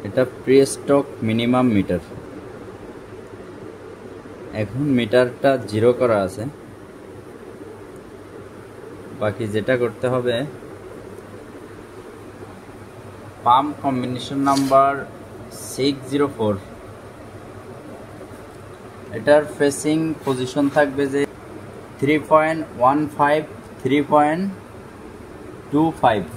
এটা pre stock minimum metre. এখন মিটারটা 0 করা আছে, বাকি যেটা করতে হবে পাম্প কম্বিনেশন নাম্বার 604, এটার ফেসিং পজিশন থাকবে যে 3.15 3.25,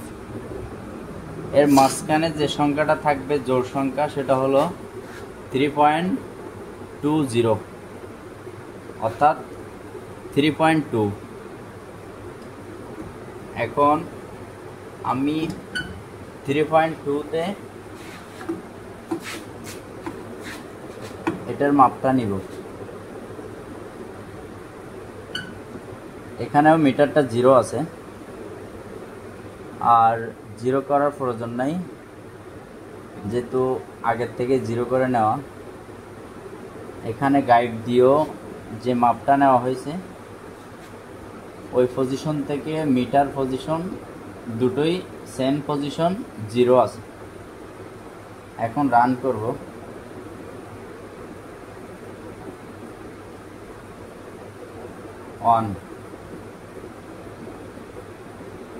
এর মাঝখানে যে সংখ্যাটা থাকবে জোড় সংখ্যা সেটা হলো 3.20 অর্থাৎ 3.2। এখন আমি 3.2-তে এটার মাপটা নিব। এখানেও মিটারটা 0 আছে, আর 0 করার প্রয়োজন নাই, যেহেতু আগের থেকে 0 করে নেওয়া। এখানে গাইড দিয়েও যে মাপটা নেওয়া হয়েছে ওই পজিশন থেকে মিটার পজিশন দুটোই সেম পজিশন 0 আছে। এখন রান করব। অন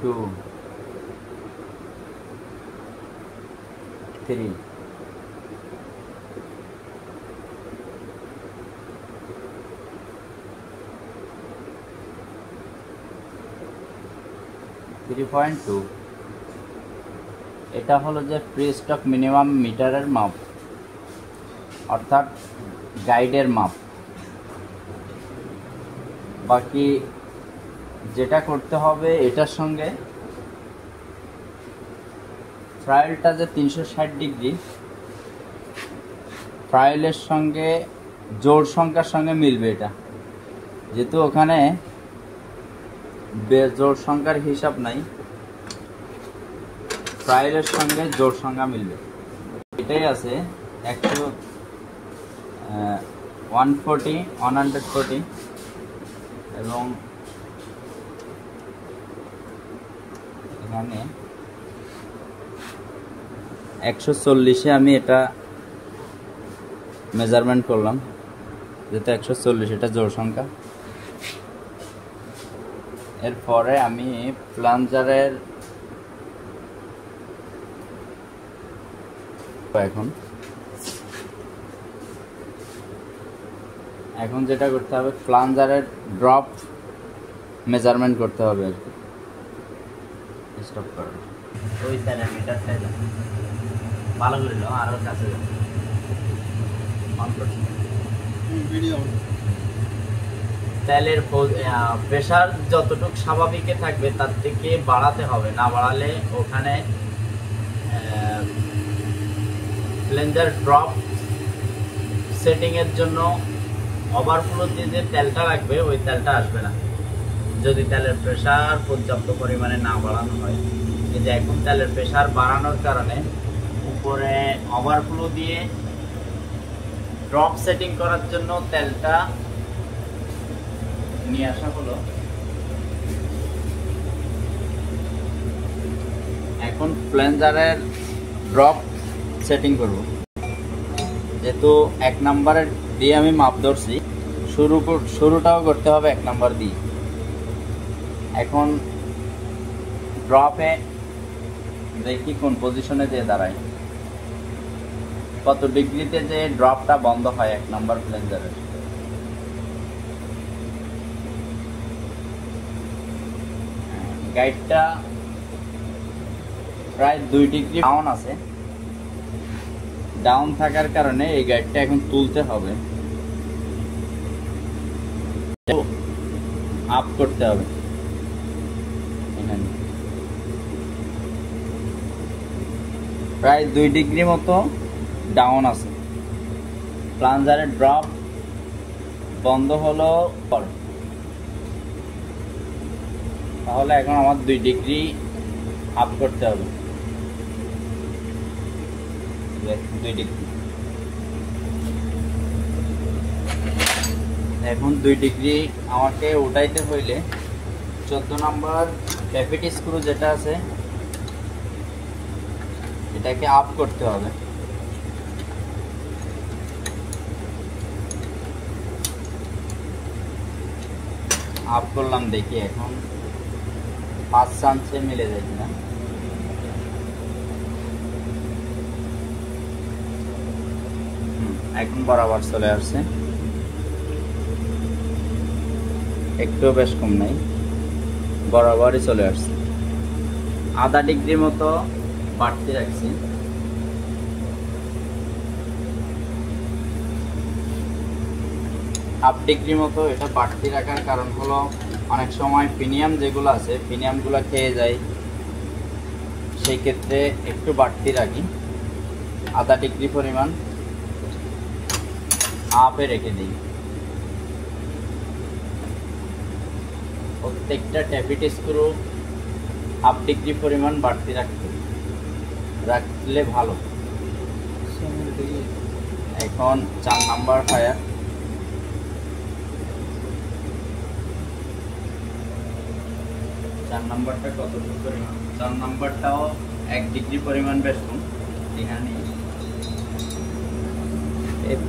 2 3 3.2। এটা হলো যে প্রি স্টক মিনিমাম মিটারের মাপ, অর্থাৎ গাইডের মাপ। বাকি যেটা করতে হবে এটার সঙ্গে ট্রায়ালটা যে 360 ডিগ্রি, ট্রায়ালের সঙ্গে জোড় সংখ্যার সঙ্গে মিলবে এটা, যেহেতু ওখানে জোড় সংখ্যার হিসাব নাই, ট্রায়ালের সঙ্গে জোড় সংখ্যা মিলবে। এটাই আছে 140 এবং এখানে 140-এ আমি এটা মেজারমেন্ট করলাম, যেটা 140 এটা জোড় সংখ্যা। এরপরে আমি প্লাঞ্জারের এখন যেটা করতে হবে প্লাঞ্জারের ড্রপ মেজারমেন্ট করতে হবে আর কি। স্টপ করো, ওই তাহলে মিটারটা ভালো করে নাও, আরো কাছে তেলের প্রেসার যতটুকু স্বাভাবিকে থাকবে তার থেকে বাড়াতে হবে, না বাড়ালে ওখানে প্লাঞ্জার ড্রপ সেটিং এর জন্য ওভারফ্লো দিয়ে যে তেলটা লাগবে ওই তেলটা আসবে না, যদি তেলের প্রেসার পর্যাপ্ত পরিমাণে না বাড়ানো হয়। কিন্তু এখন তেলের প্রেসার বাড়ানোর কারণে উপরে ওভারফ্লো দিয়ে ড্রপ সেটিং করার জন্য তেলটা নিয়ে আসা হলো। এখন প্লাঞ্জারের ড্রপ সেটিং করব, যেহেতু 1 নাম্বারের দিয়ে আমি মাপ ধরছি, শুরুটাও করতে হবে 1 নাম্বার দিয়ে। এখন ড্রপে দেখি কোন পজিশনে যে দাঁড়ায়, কত ডিগ্রিতে যে ড্রপটা বন্ধ হয় 1 নাম্বার প্লাঞ্জারের। গাইডটা প্রায় 2 ডিগ্রি ডাউন আছে, ডাউন থাকার কারণে এই গাইডটা এখন তুলতে হবে, আপ করতে হবে। প্রায় 2 ডিগ্রি মতো ডাউন আছে, প্লাঞ্জারের ড্রপ বন্ধ হলো। তাহলে এখন আমার 2 ডিগ্রি আপ করতে হবে, 2 ডিগ্রি। এখন 2 ডিগ্রি আমাকে উঠাইতে হইলে 14 নম্বর ট্যাপিট স্ক্রু যেটা আছে এটাকে আপ করতে হবে। আপ করলাম, দেখি এখন 5 চান্সে মিলে যায় কিনা। এখন বরাবর চলে আসছে, একটু বেশ কম নাই, বরাবরই চলে আসছে। আধা ডিগ্রি মতো বাড়তি রাখছি। হাফ ডিগ্রি মতো এটা বাড়তি রাখার কারণ হলো অনেক সময় প্রিমিয়াম যেগুলো আছে প্রিমিয়ামগুলো খেয়ে যায়, সেই ক্ষেত্রে একটু বাড়তি রাখি। আধা ডিগ্রি পরিমাণ আপে রেখে দিই। প্রত্যেকটা ট্যাপিট স্ক্রু হাফ ডিগ্রি পরিমাণ বাড়তি রাখলে ভালো। এখন 4 নাম্বার ফায়ার। 4 নাম্বারটা কতটুকু পরিমাণ? 4 নাম্বারটাও 1 ডিগ্রি পরিমাণ বেশ কম, এখানে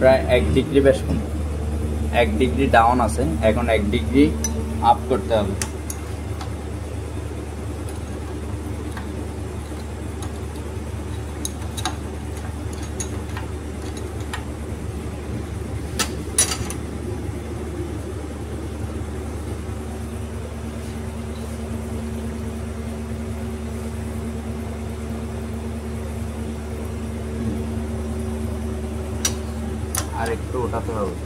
প্রায় 1 ডিগ্রি বেশ কম, 1 ডিগ্রি ডাউন আছে, এখন 1 ডিগ্রি আপ করতে হবে। আর একটু ওঠাতে হবে।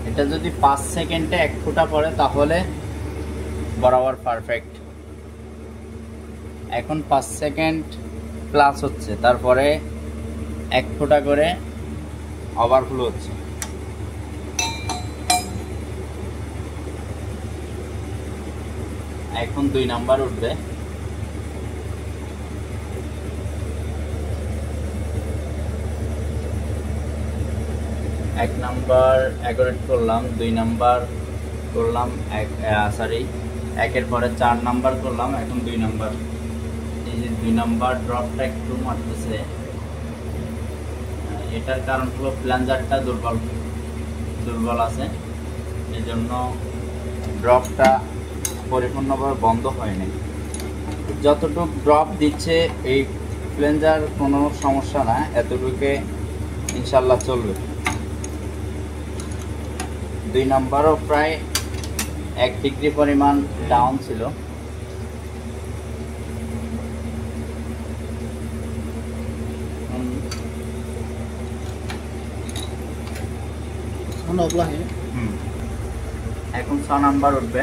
এটা যদি 5 সেকেন্ডে 1 ফোঁটা পড়ে তাহলে বরাবর পারফেক্ট। এখন 5 সেকেন্ড প্লাস হচ্ছে, তারপরে 1 ফোঁটা করে ওভারফ্লো হচ্ছে। এখন 2 নাম্বার উঠবে। এক নাম্বার অ্যাকুরেট করলাম, 2 নাম্বার করলাম, একের পরে 4 নাম্বার করলাম, এখন 2 নাম্বার। এই যে 2 নাম্বার ড্রপটা একটু মারতেছে, এটার কারণ হলো প্লাঞ্জারটা দুর্বল আছে, এই জন্য ড্রপটা পরিপূর্ণভাবে বন্ধ হয়নি। যতটুকু ড্রপ দিচ্ছে এই প্লাঞ্জার কোনো সমস্যা না, এতটুকু ইনশাল্লাহ চলবে। 2 নাম্বারও প্রায় 1 ডিগ্রি পরিমাণ ডাউন ছিল। এখন 6 নাম্বার উঠবে।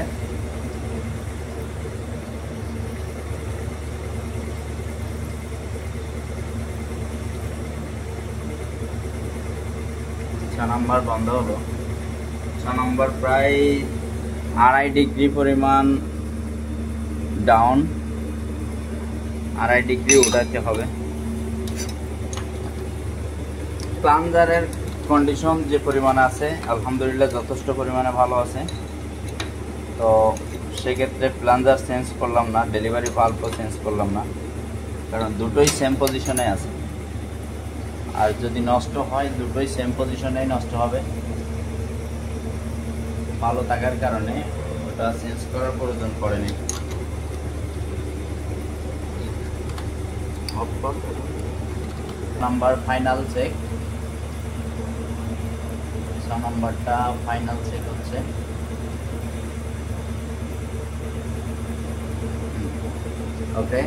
নাম্বার বন্ধ হলো। 6 নাম্বার প্রায় 2.5 ডিগ্রি পরিমাণ ডাউন, 2.5 ডিগ্রি উঠাতে হবে। প্লাঞ্জারের কন্ডিশন যে পরিমাণে আছে আলহামদুলিল্লাহ যথেষ্ট পরিমাণে ভালো আছে, তো সেক্ষেত্রে প্লাঞ্জার চেঞ্জ করলাম না, ডেলিভারি পাল্পও চেঞ্জ করলাম না, কারণ দুটোই সেম পজিশনে আছে। আর যদি নষ্ট হয় দুটোই সেম পজিশনেই নষ্ট হবে, ভালো থাকার কারণে ওটা চেঞ্জ করার প্রয়োজন পড়েনি। নাম্বার ফাইনাল চেক, 6 নাম্বারটা ফাইনাল চেক হচ্ছে। ওকে,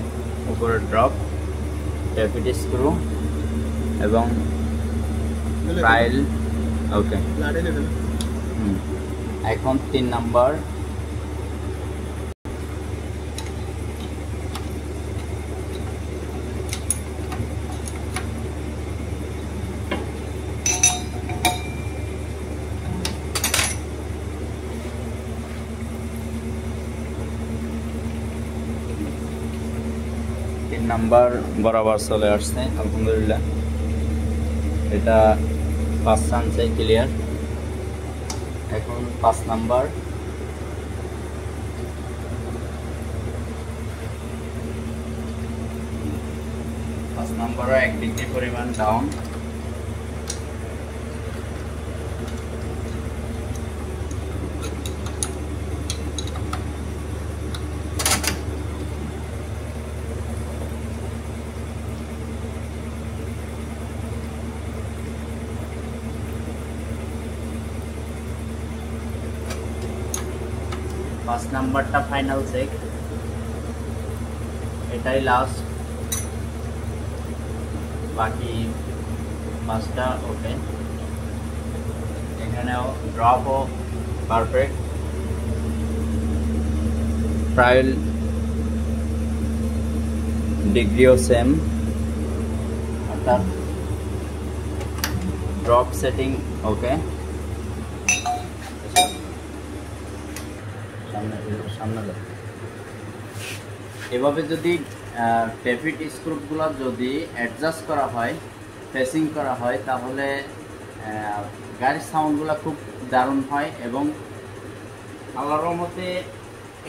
উপরে ড্রপ, ট্যাপিট স্ক্রু এবং ফাইল। ওকে, এখন 3 নাম্বার। নাম্বার বরাবর চলে আসছে আলহামদুলিল্লাহ। এটা 5 চান্সে ক্লিয়ার। এখন 5 নাম্বার, নাম্বারও 1 ডিগ্রি পরিমাণ ডাউন। পাঁচ নাম্বারটা ফাইনাল চেক, এটাই লাস্ট, বাকি 5টা ওকে। এখানেও ড্রপও পারফেক্ট, ট্রায়াল ডিগ্রিও সেম, অর্থাৎ ড্রপ সেটিং ওকে। এভাবে যদি পেভিট স্ক্রুপগুলো যদি অ্যাডজাস্ট করা হয়, ফেসিং করা হয়, তাহলে গাড়ির সাউন্ডগুলো খুব দারুণ হয় এবং আল্লাহর রহমতে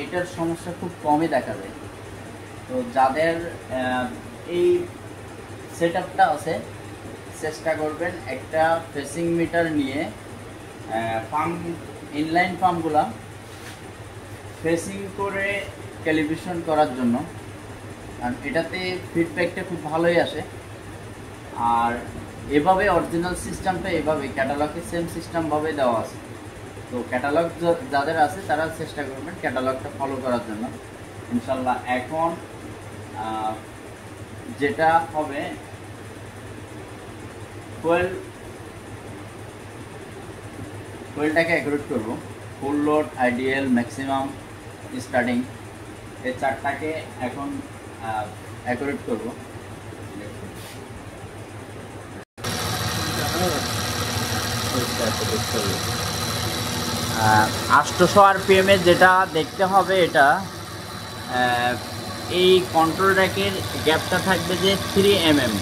এটার সমস্যা খুব কমই দেখা যায়। তো যাদের এই সেটআপটা আছে, চেষ্টা করবেন একটা ফেসিং মিটার নিয়ে পাম্প, ইনলাইন পাম্পগুলা ফেসিং করে ক্যালিব্রেশন করার জন্য, কারণ এটাতে ফিডব্যাকটা খুব ভালোই আসে। আর এভাবে অরিজিনাল সিস্টেমটা এভাবে ক্যাটালগে সেম সিস্টেমভাবে দেওয়া আছে। তো ক্যাটালগ যাদের আছে তারা চেষ্টা করবেন ক্যাটালগটা ফলো করার জন্য, ইনশাল্লাহ। এখন যেটা হবে, কোয়েলটাকে অ্যাকুরেট করবো, full load, ideal, maximum, starting, এই 4টাকে এখন অ্যাকুরেট করবো। 800 RPM এ যেটা দেখতে হবে, এটা এই কন্ট্রোল র্যাকের গ্যাপটা থাকবে যে 3 mm,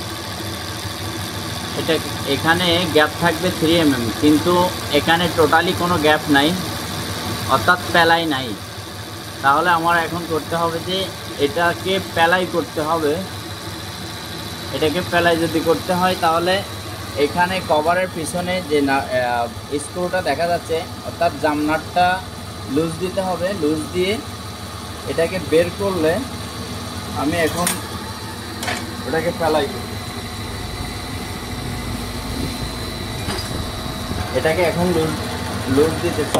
এটা এখানে গ্যাপ থাকবে 3 mm, কিন্তু এখানে টোটালি কোনো গ্যাপ নাই, অর্থাৎ প্যালাই নাই। তাহলে আমার এখন করতে হবে যে এটাকে প্যালাই করতে হবে। এটাকে প্যালাই যদি করতে হয় তাহলে এখানে কভারের পিছনে যে স্ক্রুটা দেখা যাচ্ছে, অর্থাৎ জামনাটটা লুজ দিতে হবে। লুজ দিয়ে এটাকে বের করলে আমি এখন ওটাকে প্যালাই করি। এটাকে এখন লুজ দিতেছি,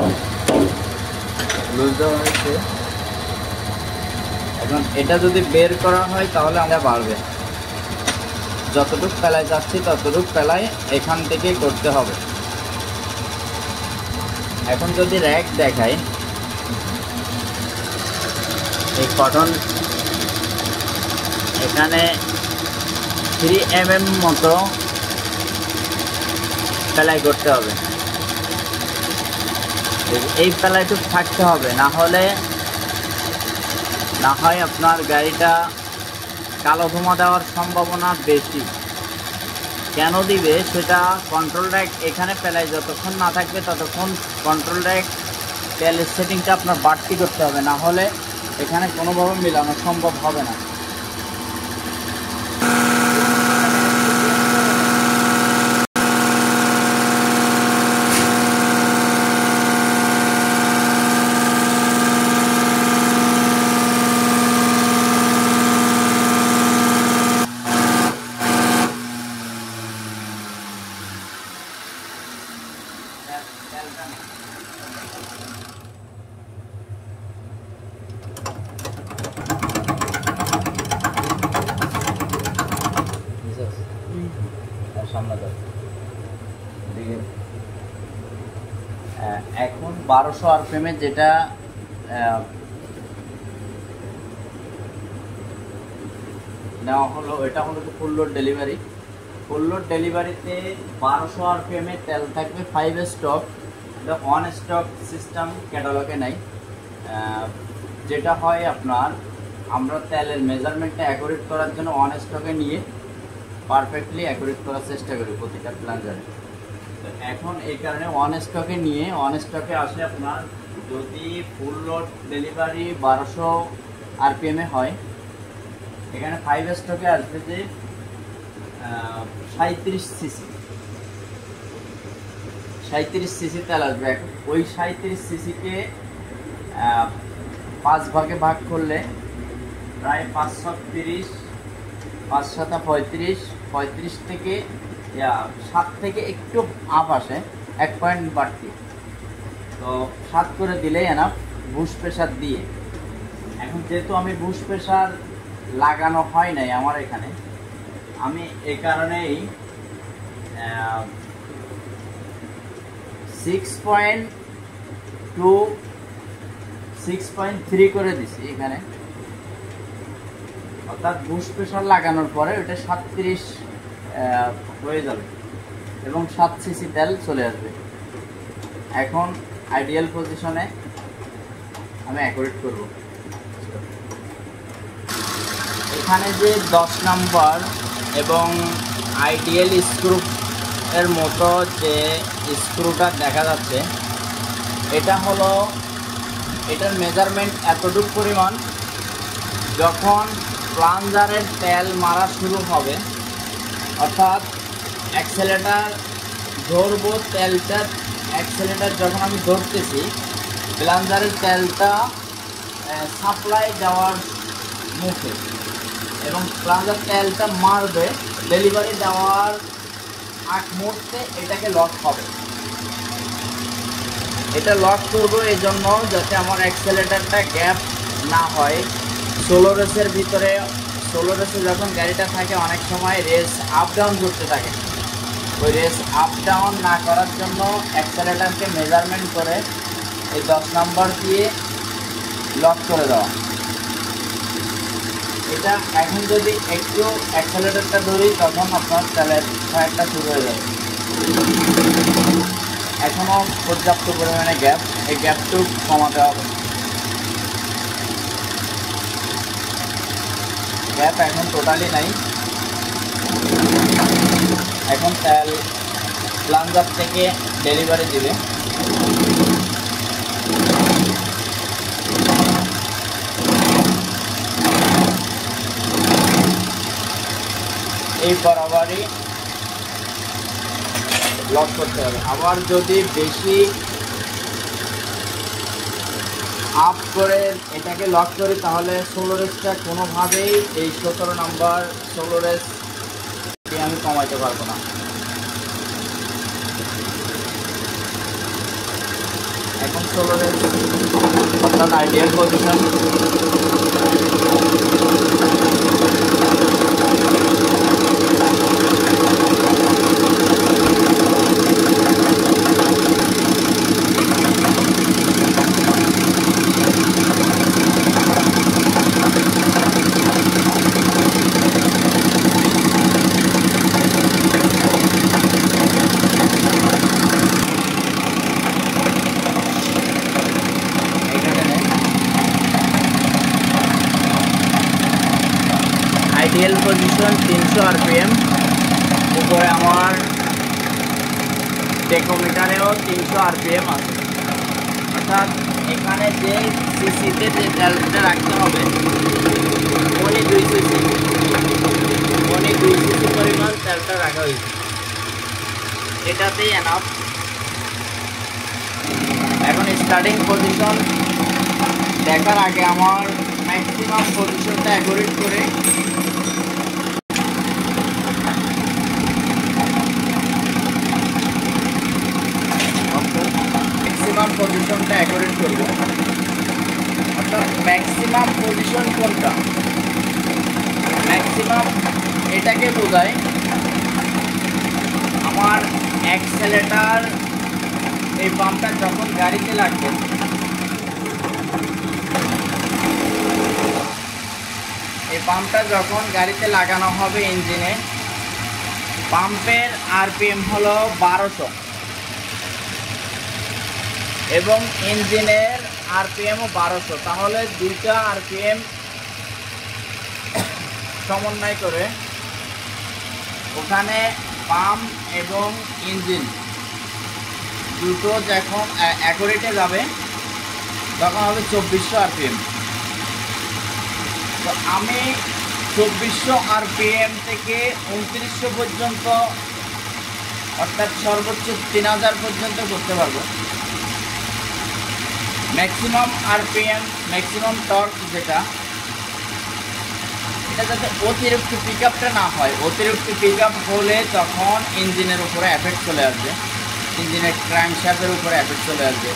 লুজ দেওয়া হয়েছে। এখন এটা যদি বের করা হয় তাহলে আমরা বাড়বে, যতটুকু প্যালাই যাচ্ছি ততটুকু প্যালাই এখান থেকেই করতে হবে। এখন যদি র্যাক দেখাই, এই কটন এখানে 3 mm মতো প্যালাই করতে হবে। এই প্যালাইটুকু থাকতে হবে, না হয় আপনার গাড়িটা কালো ধোঁয়া দেওয়ার সম্ভাবনা বেশি। কেন দিবে সেটা, কন্ট্রোল র্যাক এখানে প্যালাই যতক্ষণ না থাকবে ততক্ষণ কন্ট্রোল র্যাক তেলের সেটিংটা আপনার বাড়তি করতে হবে, না হলে এখানে কোনোভাবে মেলানো সম্ভব হবে না। এখন 1200 RPM যেটা নেওয়া হলো, এটা হলো full load delivery. Full load ডেলিভারিতে 1200 RPM তেল থাকবে 5 স্টক। এটা 1 স্টক সিস্টেম ক্যাটালগে নাই। যেটা হয় আপনার, আমরা তেলের মেজারমেন্টটা অ্যাকুরেট করার জন্য 1 স্টকে নিয়ে পারফেক্টলি অ্যাকুরেট করার চেষ্টা করি প্রতিটা প্লাঞ্জারে। এখন এই কারণে ওয়ান স্টকে নিয়ে ওয়ান স্টকে আসে আপনার যদি ফুল লোড ডেলিভারি 1200 আরপিএমে হয়, এখানে 5 স্টকে আসবে যে 37 সিসি 37 সিসি তেল আসবে। ওই 37 সিসিকে 5 ভাগে ভাগ করলে প্রায় 530, 5 7 35, 35 থেকে 7 থেকে একটু আপ আসে, 1 পয়েন্ট বাড়তি। তো 7 করে দিলেই এনাফ বুশ প্রেশার দিয়ে। এখন যেহেতু আমি বুশ প্রেশার লাগানো হয় নাই আমার এখানে, আমি এই কারণেই 6.2 6.3 করে দিছি এখানে, অর্থাৎ বুশ প্রেশার লাগানোর পরে ওটা 37 হয়ে যাবে এবং 7 সিসি তেল চলে আসবে। এখন আইডিয়াল পজিশনে আমি অ্যাকুরেট করব। এখানে যে 10 নাম্বার এবং আইডিয়াল স্ক্রু এর মতো যে স্ক্রুটা দেখা যাচ্ছে, এটা হলো এটার মেজারমেন্ট এতটুকু পরিমাণ, যখন প্লাঞ্জারের তেল মারা শুরু হবে, অর্থাৎ অ্যাক্সেলেটার ধরবো, তেলটা অ্যাক্সেলেটার যখন আমি ধরতেছি, প্লাঞ্জারের তেলটা সাপ্লাই দেওয়ার মুখে এবং প্লাঞ্জার তেলটা মারবে ডেলিভারি দেওয়ার আগ মুহূর্তে এটাকে লক হবে। এটা লক করবো এই জন্য যাতে আমার অ্যাক্সেলেটারটা গ্যাপ না হয়। 16 রেসের ভিতরে 16 রেসে যখন গাড়িটা থাকে অনেক সময় রেস আপ ডাউন করতে থাকে, ওই রেস আপ ডাউন না করার জন্য অ্যাক্সেলেটারকে মেজারমেন্ট করে এই 10 নাম্বার দিয়ে লক করে দেওয়া। এটা এখন যদি একটু অ্যাক্সেলেটারটা ধরি তখন আপনার তেলের ফায়ারটা শুরু হয়ে যাবে। এখনও পর্যাপ্ত পরিমাণে গ্যাপ, এই গ্যাপটু কমাতে হবে। গ্যাপ এখন টোটালি নাই। এখন তেল প্লাঞ্জার থেকে ডেলিভারি দিবে। এই বরাবরই লক করতে হবে। আবার যদি বেশি আপ করে এটাকে লক করি তাহলে 16 রেসটা কোনোভাবেই এই 17 নাম্বার 16 রেস আমি কমাইতে পারবো না। এখন 16 রেস অর্থাৎ ideal position. Ideal position 300 RPM, উপরে আমার টেকোমিটারেও 300 আরপিএম আছে। অর্থাৎ এখানে যে সিসিতে যে তেলটা রাখতে হবে উনি 2 সিসি পরিমাণ তেলটা রাখা হয়েছে, এটাতেই এনাফ। এখন স্টার্টিং পজিশন দেখার আগে আমার ম্যাক্সিমাম পজিশনটা অ্যাকুরেট করে পজিশনটা অ্যাকুরেট করব। অর্থাৎ ম্যাক্সিমাম পজিশন কোনটা, ম্যাক্সিমাম এটাকে বোঝায় আমার অ্যাক্সেলেটার এই পাম্পটা যখন গাড়িতে লাগবে, এই পাম্পটা যখন গাড়িতে লাগানো হবে ইঞ্জিনে, পাম্পের আরপিএম হলো 1200 এবং ইঞ্জিনের আরপিএমও 1200। তাহলে দুইটা আরপিএম সমন্বয় করে ওখানে পাম্প এবং ইঞ্জিন দুটো যখন অ্যাকুরেটে যাবে তখন হবে 2400 আরপিএম। তো আমি 2400 আরপিএম থেকে 2900 পর্যন্ত, অর্থাৎ সর্বোচ্চ 3000 পর্যন্ত করতে পারবো। ম্যাক্সিমাম আরপিএম, ম্যাক্সিমাম টর্ক যেটা, এটা যাতে অতিরিক্ত পিক আপটা না হয়। অতিরিক্ত পিক আপ হলে তখন ইঞ্জিনের উপরে এফেক্ট চলে আসবে, ইঞ্জিনের ক্র্যাঙ্কশ্যাফটের উপরে এফেক্ট চলে আসবে,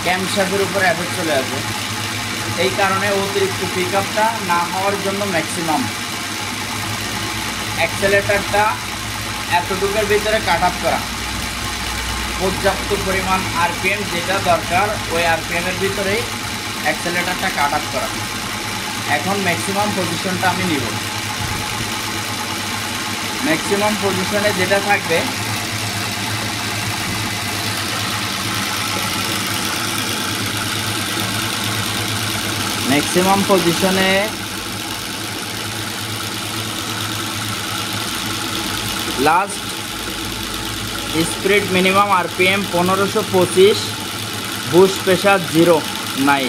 ক্যামশ্যাফটের উপরে এফেক্ট চলে আসবে। এই কারণে অতিরিক্ত পিক আপটা না হওয়ার জন্য ম্যাক্সিমাম অ্যাক্সেলেটারটা এতটুকুর ভিতরে কাট আপ করা, পর্যাপ্ত পরিমাণ আরপিএম যেটা দরকার ওই আরপিএমের ভিতরেই অ্যাক্সেলেটারটা কাট আপ করা। এখন ম্যাক্সিমাম পজিশনটা আমি নিব। ম্যাক্সিমাম পজিশনে যেটা থাকবে, ম্যাক্সিমাম পজিশনে last speed minimum RPM 1525, Bush pressure 0 নাই,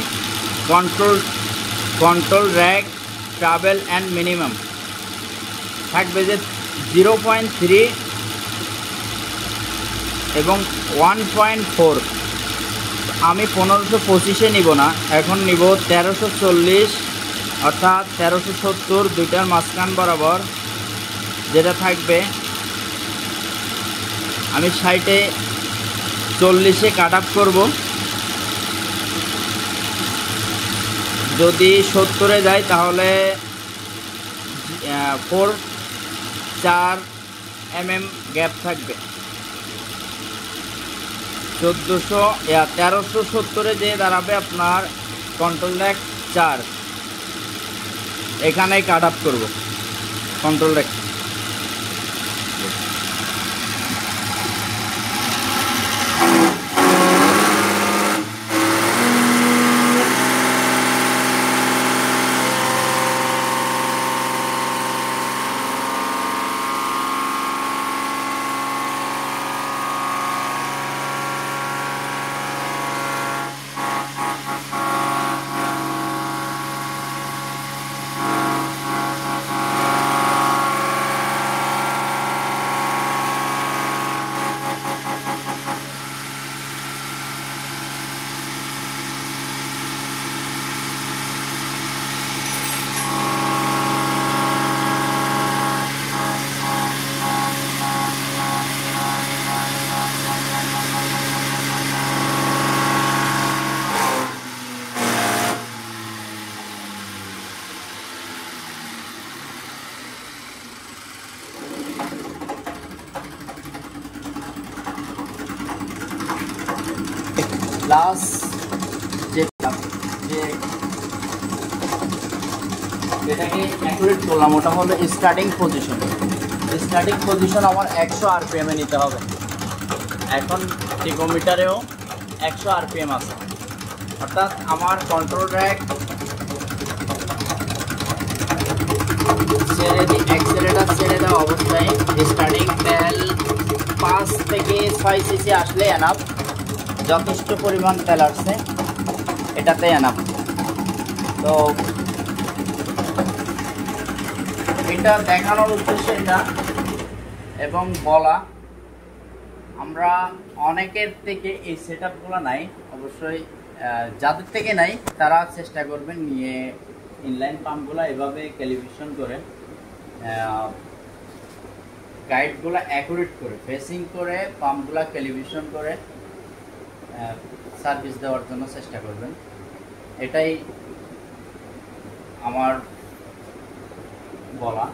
control rack travel and minimum থাকবে যে 0.3 এবং 1.4। আমি 1525-এ নিব না, এখন নিব 1340, অর্থাৎ 1370 দুইটার মাঝখান বরাবর যেটা থাকবে। আমি 60-এ 40-এ কাট আপ করবো। যদি 70-এ যায় তাহলে 4 mm গ্যাপ থাকবে। 1370-এ যে দাঁড়াবে আপনার কন্ট্রোল র্যাক 4, এখানেই কাট আপ করবো কন্ট্রোল র্যাক। লাস্ট যেটাকে অ্যাকুরেট করলাম ওটা হলো স্টার্টিং পজিশন। স্টার্টিং পজিশন আমার 100 আরপিএমে নিতে হবে। এখন টিকোমিটারেও 100 আরপিএম আছে, অর্থাৎ আমার কন্ট্রোল র্যাক অ্যাক্সেলেটার ছেড়ে দেওয়া অবস্থায় স্টার্টিং তেল 5 থেকে 6 সিসি আসলে এনাফ, যথেষ্ট পরিমাণ তেল আসছে, এটাতে এনাফ। তো এটা দেখানোর উদ্দেশ্য এটা, এবং বলা আমরা অনেকের থেকে এই সেট আপগুলো নাই, অবশ্যই যাদের থেকে নাই তারা চেষ্টা করবেন নিয়ে ইনলাইন পাম্পগুলো এভাবে ক্যালিব্রেশন করে, গাইডগুলো অ্যাকুরেট করে, ফেসিং করে, পাম্পগুলো ক্যালিব্রেশন করে সার্ভিস দেওয়ার জন্য চেষ্টা করবেন। এটাই আমার বলা,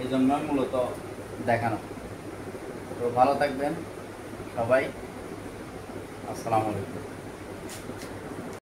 এই জন্যই মূলত দেখানো। তো ভালো থাকবেন সবাই, আসসালামু আলাইকুম।